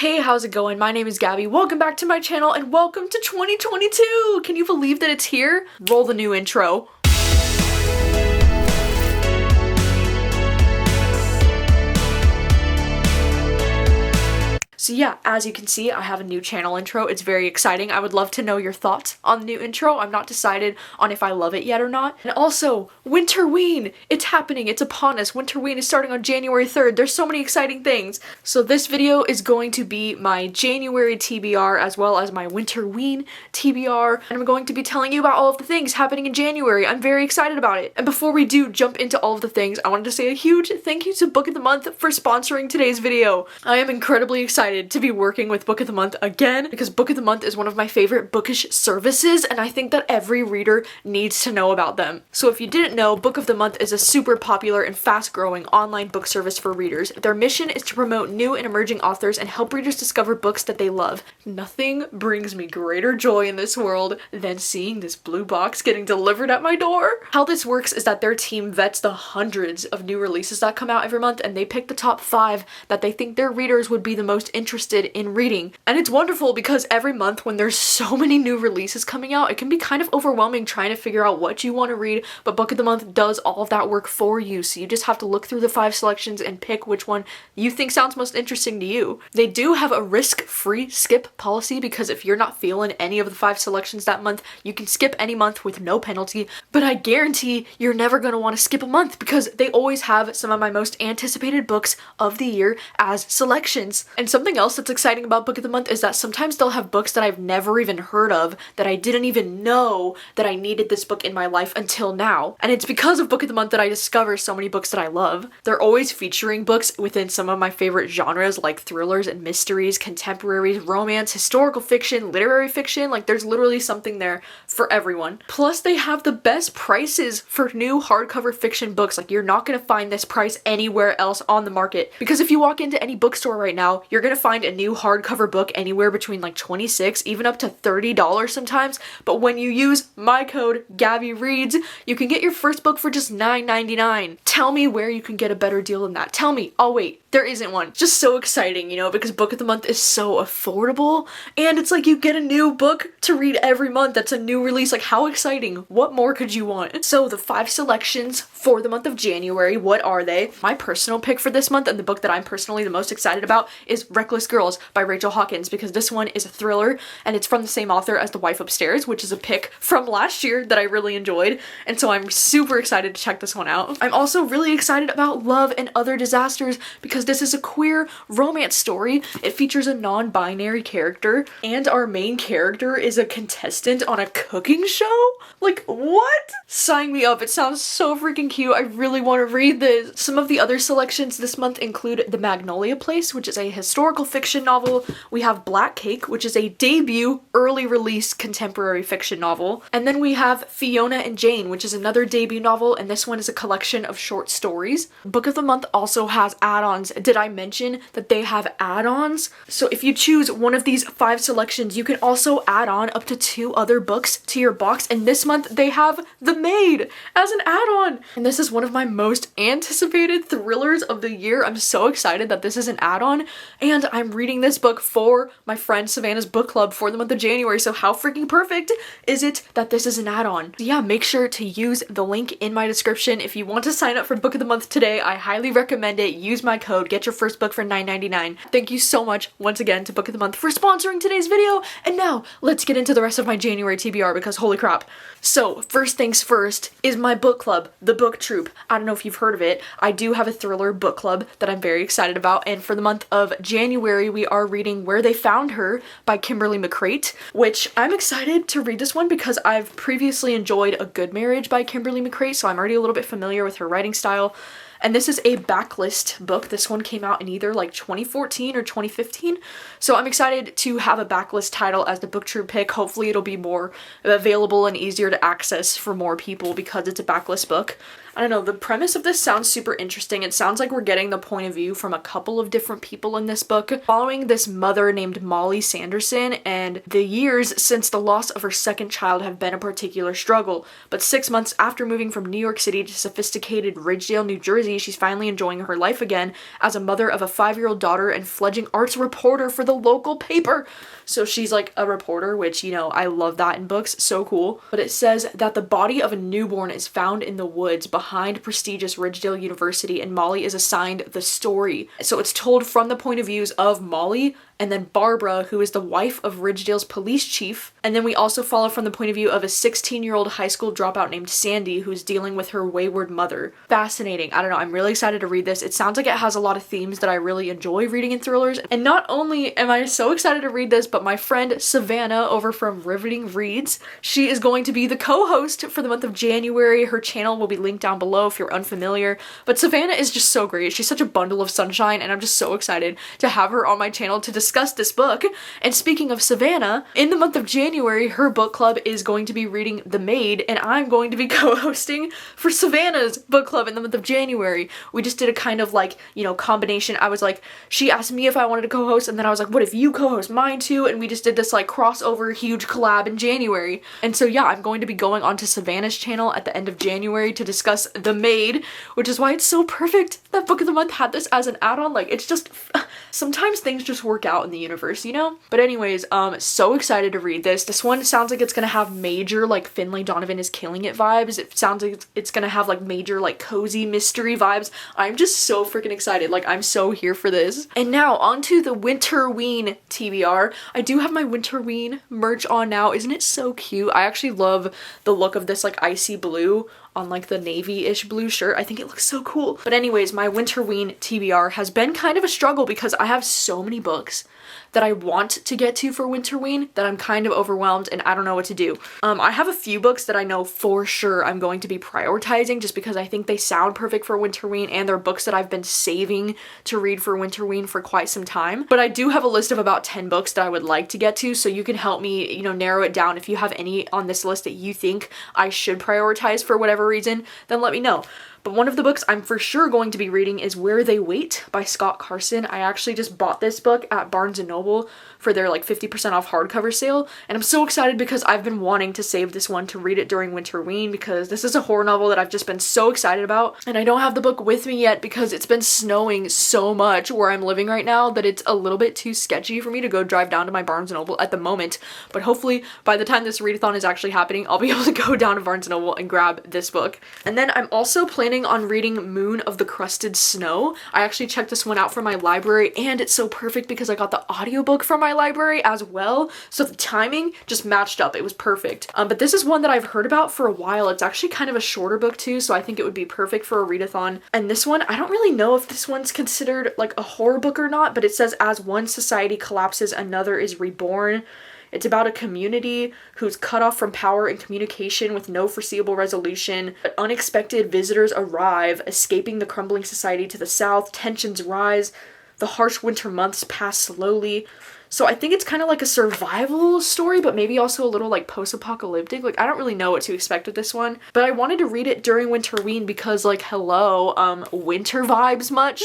Hey, how's it going? My name is Gabby. Welcome back to my channel and welcome to 2022! Can you believe that it's here? Roll the new intro. So yeah, as you can see, I have a new channel intro. It's very exciting. I would love to know your thoughts on the new intro. I'm not decided on if I love it yet or not. And also, Winterween! It's happening. It's upon us. Winterween is starting on January 3rd. There's so many exciting things. So this video is going to be my January TBR as well as my Winterween TBR. And I'm going to be telling you about all of the things happening in January. I'm very excited about it. And before we do jump into all of the things, I wanted to say a huge thank you to Book of the Month for sponsoring today's video. I am incredibly excited to be working with Book of the Month again because Book of the Month is one of my favorite bookish services and I think that every reader needs to know about them. So if you didn't know, Book of the Month is a super popular and fast-growing online book service for readers. Their mission is to promote new and emerging authors and help readers discover books that they love. Nothing brings me greater joy in this world than seeing this blue box getting delivered at my door. How this works is that their team vets the hundreds of new releases that come out every month and they pick the top 5 that they think their readers would be the most interested in reading. And it's wonderful because every month when there's so many new releases coming out, it can be kind of overwhelming trying to figure out what you want to read, but Book of the Month does all of that work for you. So you just have to look through the 5 selections and pick which one you think sounds most interesting to you. They do have a risk-free skip policy because if you're not feeling any of the 5 selections that month, you can skip any month with no penalty, but I guarantee you're never going to want to skip a month because they always have some of my most anticipated books of the year as selections. And something else that's exciting about Book of the Month is that sometimes they'll have books that I've never even heard of, that I didn't even know that I needed this book in my life until now. And it's because of Book of the Month that I discover so many books that I love. They're always featuring books within some of my favorite genres like thrillers and mysteries, contemporaries, romance, historical fiction, literary fiction. Like there's literally something there for everyone. Plus they have the best prices for new hardcover fiction books. Like you're not gonna find this price anywhere else on the market because if you walk into any bookstore right now, you're gonna find a new hardcover book anywhere between like $26 even up to $30 sometimes, but when you use my code gabbyreads, you can get your first book for just $9.99. Tell me where you can get a better deal than that. Tell me. I'll wait. There isn't one. Just so exciting, you know, because Book of the Month is so affordable and it's like you get a new book to read every month that's a new release. Like how exciting. What more could you want? So the 5 selections for the month of January, what are they? My personal pick for this month and the book that I'm personally the most excited about is Reckless Girls by Rachel Hawkins because this one is a thriller and it's from the same author as The Wife Upstairs, which is a pick from last year that I really enjoyed, and so I'm super excited to check this one out. I'm also really excited about Love and Other Disasters because this is a queer romance story. It features a non-binary character and our main character is a contestant on a cooking show? Like what? Sign me up. It sounds so freaking cute. I really want to read this. Some of the other selections this month include The Magnolia Place, which is a historical fiction novel. We have Black Cake, which is a debut early release contemporary fiction novel. And then we have Fiona and Jane, which is another debut novel, and this one is a collection of short stories. Book of the Month also has add-ons. Did I mention that they have add-ons? So if you choose one of these 5 selections, you can also add on up to 2 other books to your box, and this month they have The Maid as an add-on. And this is one of my most anticipated thrillers of the year. I'm so excited that this is an add-on, and I'm reading this book for my friend Savannah's book club for the month of January, so how freaking perfect is it that this is an add-on? So yeah, make sure to use the link in my description if you want to sign up for Book of the Month today. I highly recommend it. Use my code, get your first book for $9.99. Thank you so much once again to Book of the Month for sponsoring today's video, and now let's get into the rest of my January TBR because holy crap. So first things first is my book club, the Book Troop. I don't know if you've heard of it. I do have a thriller book club that I'm very excited about, and for the month of January we are reading Where They Found Her by Kimberly McCreight, which I'm excited to read this one because I've previously enjoyed A Good Marriage by Kimberly McCreight, so I'm already a little bit familiar with her writing style. And this is a backlist book. This one came out in either like 2014 or 2015. So I'm excited to have a backlist title as the Book Troop pick. Hopefully it'll be more available and easier to access for more people because it's a backlist book. I don't know, the premise of this sounds super interesting. It sounds like we're getting the point of view from a couple of different people in this book, following this mother named Molly Sanderson, and the years since the loss of her second child have been a particular struggle. But 6 months after moving from New York City to sophisticated Ridgedale, New Jersey, she's finally enjoying her life again as a mother of a 5-year-old daughter and fledgling arts reporter for the local paper. So she's like a reporter, which, you know, I love that in books, so cool. But it says that the body of a newborn is found in the woods behind prestigious Ridgedale University, and Molly is assigned the story. So it's told from the point of views of Molly and then Barbara, who is the wife of Ridgedale's police chief. And then we also follow from the point of view of a 16-year-old high school dropout named Sandy, who's dealing with her wayward mother. Fascinating. I don't know, I'm really excited to read this. It sounds like it has a lot of themes that I really enjoy reading in thrillers. And not only am I so excited to read this, but my friend Savannah over from Riveting Reads, she is going to be the co-host for the month of January. Her channel will be linked down below if you're unfamiliar. But Savannah is just so great. She's such a bundle of sunshine, and I'm just so excited to have her on my channel to discuss this book. And speaking of Savannah, in the month of January, her book club is going to be reading The Maid, and I'm going to be co-hosting for Savannah's book club in the month of January. We just did a kind of like, you know, combination. I was like, she asked me if I wanted to co-host, and then I was like, what if you co-host mine too? And we just did this like crossover huge collab in January. And so yeah, I'm going to be going onto Savannah's channel at the end of January to discuss The Maid, which is why it's so perfect that Book of the Month had this as an add-on. Like, it's just, sometimes things just work out in the universe, you know? But anyways, so excited to read this. This one sounds like it's gonna have major like Finlay Donovan is killing it vibes. It sounds like it's gonna have like major like cozy mystery vibes. I'm just so freaking excited. Like, I'm so here for this. And now onto the Winterween TBR. I do have my Winterween merch on now. Isn't it so cute? I actually love the look of this like icy blue on like the navy-ish blue shirt. I think it looks so cool. But anyways, my Winterween TBR has been kind of a struggle because I have so many books that I want to get to for Winterween that I'm kind of overwhelmed and I don't know what to do. I have a few books that I know for sure I'm going to be prioritizing just because I think they sound perfect for Winterween, and they're books that I've been saving to read for Winterween for quite some time. But I do have a list of about 10 books that I would like to get to, so you can help me, you know, narrow it down. If you have any on this list that you think I should prioritize for whatever reason, then let me know. But one of the books I'm for sure going to be reading is Where They Wait by Scott Carson. I actually just bought this book at Barnes & Noble for their like 50% off hardcover sale, and I'm so excited because I've been wanting to save this one to read it during Winterween because this is a horror novel that I've just been so excited about. And I don't have the book with me yet because it's been snowing so much where I'm living right now that it's a little bit too sketchy for me to go drive down to my Barnes & Noble at the moment. But hopefully by the time this readathon is actually happening, I'll be able to go down to Barnes & Noble and grab this book. And then I'm also planning on reading Moon of the Crusted Snow. I actually checked this one out from my library, and it's so perfect because I got the audiobook from my library as well, so the timing just matched up. It was perfect. But this is one that I've heard about for a while. It's actually kind of a shorter book too, so I think it would be perfect for a readathon. And this one, I don't really know if this one's considered like a horror book or not, but it says as one society collapses, another is reborn. It's about a community who's cut off from power and communication with no foreseeable resolution. But unexpected visitors arrive, escaping the crumbling society to the south. Tensions rise. The harsh winter months pass slowly. So I think it's kind of like a survival story, but maybe also a little like post-apocalyptic. Like, I don't really know what to expect with this one, but I wanted to read it during Winterween because like, hello, winter vibes much?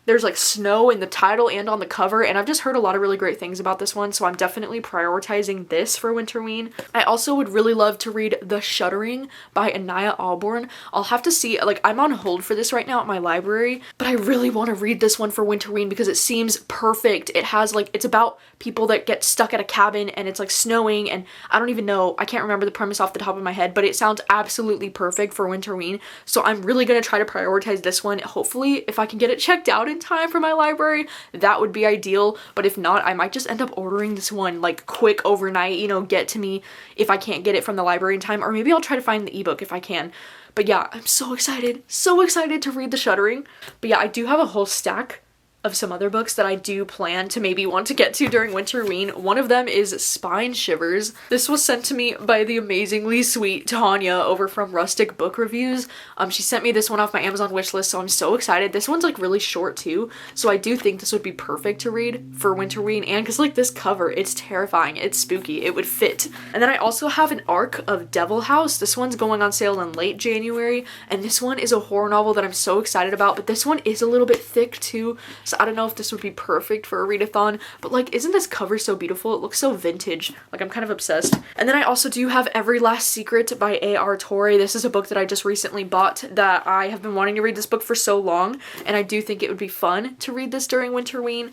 There's like snow in the title and on the cover, and I've just heard a lot of really great things about this one, so I'm definitely prioritizing this for Winterween. I also would really love to read The Shuddering by Anaya Alborn. I'll have to see, like, I'm on hold for this right now at my library, but I really want to read this one for Winterween because it seems perfect. It has like, it's about people that get stuck at a cabin and it's like snowing, and I don't even know, I can't remember the premise off the top of my head, but it sounds absolutely perfect for Winterween. So I'm really going to try to prioritize this one. Hopefully, if I can get it checked out in time for my library, that would be ideal. But if not, I might just end up ordering this one like quick overnight, you know, get to me if I can't get it from the library in time, or maybe I'll try to find the ebook if I can. But yeah, I'm so excited to read The Shuddering. But yeah, I do have a whole stack of some other books that I do plan to maybe want to get to during Winterween. One of them is Spine Shivers. This was sent to me by the amazingly sweet Tanya over from Rustic Book Reviews. She sent me this one off my Amazon wishlist, so I'm so excited. This one's like really short too, so I do think this would be perfect to read for Winterween, and because like this cover, it's terrifying, it's spooky, it would fit. And then I also have an arc of Devil House. This one's going on sale in late January, and this one is a horror novel that I'm so excited about, but this one is a little bit thick too, so I don't know if this would be perfect for a readathon, but like, isn't this cover so beautiful? It looks so vintage. Like, I'm kind of obsessed. And then I also do have Every Last Secret by A.R. Torrey. This is a book that I just recently bought that I have been wanting to read this book for so long, and I do think it would be fun to read this during Winterween.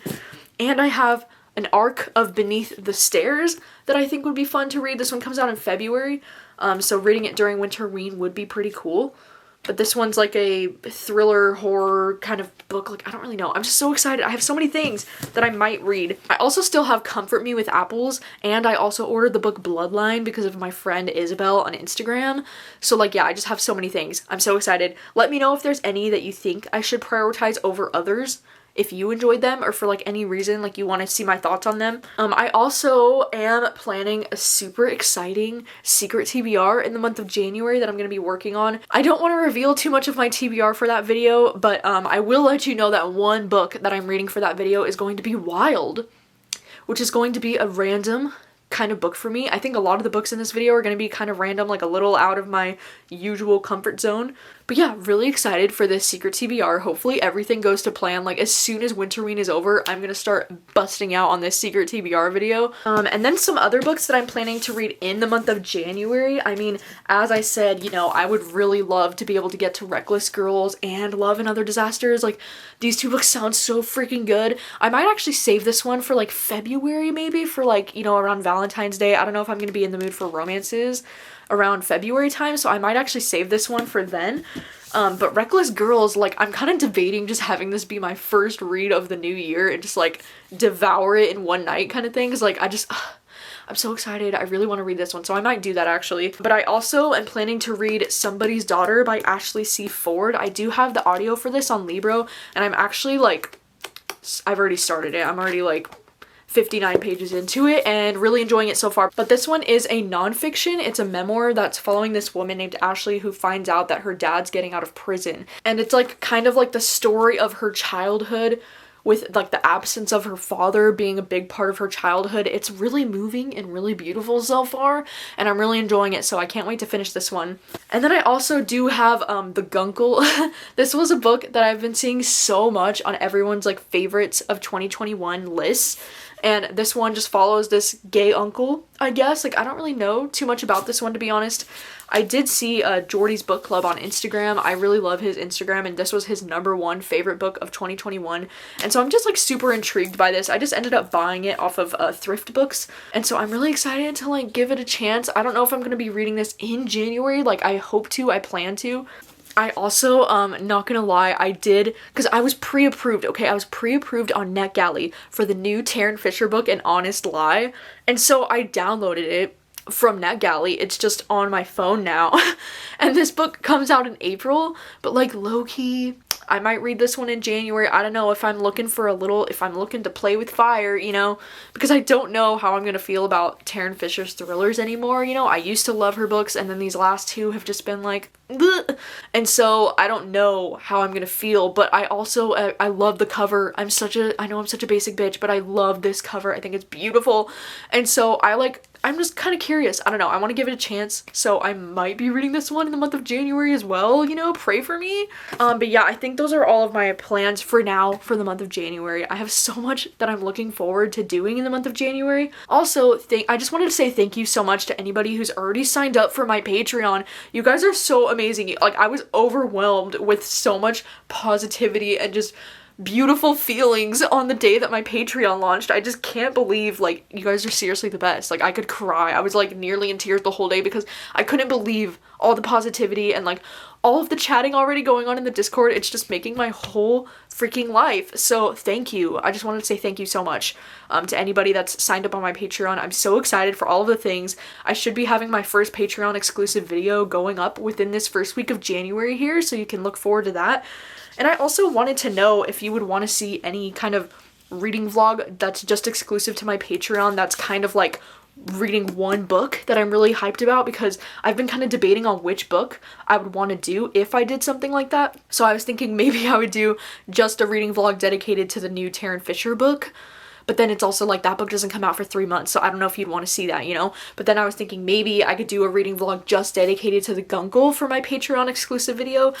And I have an arc of Beneath the Stairs that I think would be fun to read. This one comes out in February, so reading it during Winterween would be pretty cool. But this one's like a thriller horror kind of book. Like, I don't really know. I'm just so excited. I have so many things that I might read. I also still have Comfort Me with Apples, and I also ordered the book Bloodline because of my friend Isabel on Instagram. So like, yeah, I just have so many things. I'm so excited. Let me know if there's any that you think I should prioritize over others, if you enjoyed them, or for like any reason like you want to see my thoughts on them. I also am planning a super exciting secret TBR in the month of January that I'm going to be working on. I don't want to reveal too much of my TBR for that video, but I will let you know that one book that I'm reading for that video is going to be Wild, which is going to be a random kind of book for me. I think a lot of the books in this video are going to be kind of random, like a little out of my usual comfort zone. But yeah, really excited for this secret TBR. Hopefully everything goes to plan. Like, as soon as Winterween is over, I'm gonna start busting out on this secret TBR video. And then some other books that I'm planning to read in the month of January. I mean, as I said, you know, I would really love to be able to get to Reckless Girls and Love and Other Disasters. Like, these two books sound so freaking good. I might actually save this one for like February, maybe, for like, you know, around Valentine's Day. I don't know if I'm gonna be in the mood for romances around February time, so I might actually save this one for then. But Reckless Girls, like, I'm kind of debating just having this be my first read of the new year and just like devour it in one night kind of thing, because like I'm so excited. I really want to read this one, so I might do that actually. But I also am planning to read Somebody's Daughter by Ashley C. Ford. I do have the audio for this on Libro, and I'm actually like, I've already started it. I'm already like 59 pages into it and really enjoying it so far. But this one is a nonfiction. It's a memoir that's following this woman named Ashley who finds out that her dad's getting out of prison. And it's like kind of like the story of her childhood, with like the absence of her father being a big part of her childhood. It's really moving and really beautiful so far, and I'm really enjoying it, so I can't wait to finish this one. And then I also do have The Gunkle. This was a book that I've been seeing so much on everyone's like favorites of 2021 lists. And this one just follows this gay uncle, I guess. Like, I don't really know too much about this one, to be honest. I did see Jordy's Book Club on Instagram. I really love his Instagram, and this was his #1 favorite book of 2021. And so I'm just like super intrigued by this. I just ended up buying it off of Thrift Books, and so I'm really excited to like give it a chance. I don't know if I'm gonna be reading this in January. Like, I hope to, I plan to. I also, not gonna lie, I did, because I was pre-approved, okay? I was pre-approved on NetGalley for the new Taryn Fisher book, An Honest Lie, and so I downloaded it from NetGalley. It's just on my phone now, and this book comes out in April, but like low-key, I might read this one in January. I don't know if I'm looking for if I'm looking to play with fire, you know, because I don't know how I'm gonna feel about Taryn Fisher's thrillers anymore, you know. I used to love her books, and then these last two have just been like, bleh. And so I don't know how I'm gonna feel, but I also, I love the cover. I know I'm such a basic bitch, but I love this cover. I think it's beautiful, and so I'm just kind of curious. I don't know. I want to give it a chance. So I might be reading this one in the month of January as well. You know, pray for me. But yeah, I think those are all of my plans for now for the month of January. I have so much that I'm looking forward to doing in the month of January. Also, I just wanted to say thank you so much to anybody who's already signed up for my Patreon. You guys are so amazing. Like, I was overwhelmed with so much positivity and just beautiful feelings on the day that my Patreon launched. I just can't believe, like, you guys are seriously the best. Like, I could cry. I was like nearly in tears the whole day because I couldn't believe all the positivity and like all of the chatting already going on in the Discord. It's just making my whole freaking life. So thank you. I just wanted to say thank you so much to anybody that's signed up on my Patreon. I'm so excited for all of the things. I should be having my first Patreon exclusive video going up within this first week of January here, so you can look forward to that. And I also wanted to know if you would want to see any kind of reading vlog that's just exclusive to my Patreon, that's kind of like reading one book that I'm really hyped about, because I've been kind of debating on which book I would want to do if I did something like that. So I was thinking maybe I would do just a reading vlog dedicated to the new Taryn Fisher book. But then it's also like that book doesn't come out for 3 months, so I don't know if you'd want to see that, you know? But then I was thinking maybe I could do a reading vlog just dedicated to the Guncle for my Patreon exclusive video.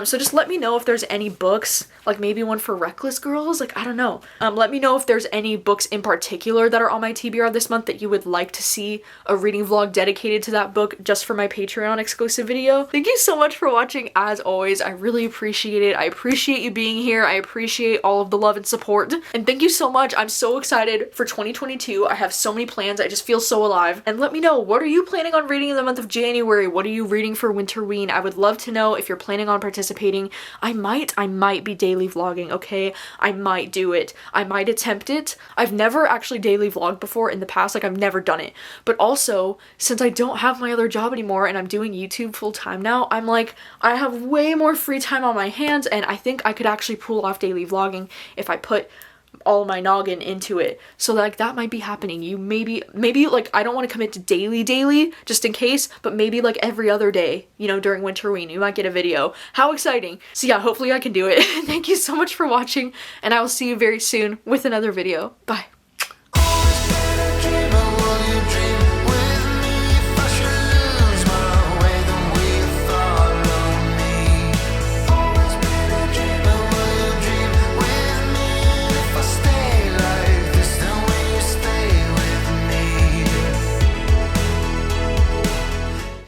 So just let me know if there's any books, like maybe one for Reckless Girls, like I don't know. Let me know if there's any books in particular that are on my TBR this month that you would like to see a reading vlog dedicated to that book just for my Patreon exclusive video. Thank you so much for watching as always. I really appreciate it. I appreciate you being here. I appreciate all of the love and support. And thank you so much. I'm so excited for 2022. I have so many plans. I just feel so alive. And let me know, what are you planning on reading in the month of January? What are you reading for Winterween? I would love to know if you're planning on participating. I might be daily vlogging, okay? I might do it. I might attempt it. I've never actually daily vlogged before in the past, like I've never done it. But also, since I don't have my other job anymore and I'm doing YouTube full time now, I'm like, I have way more free time on my hands, and I think I could actually pull off daily vlogging if I put all my noggin into it. So like that might be happening. You maybe like, I don't want to commit to daily just in case, but maybe like every other day, you know, during Winterween you might get a video. How exciting. So yeah, hopefully I can do it. Thank you so much for watching, and I will see you very soon with another video. Bye.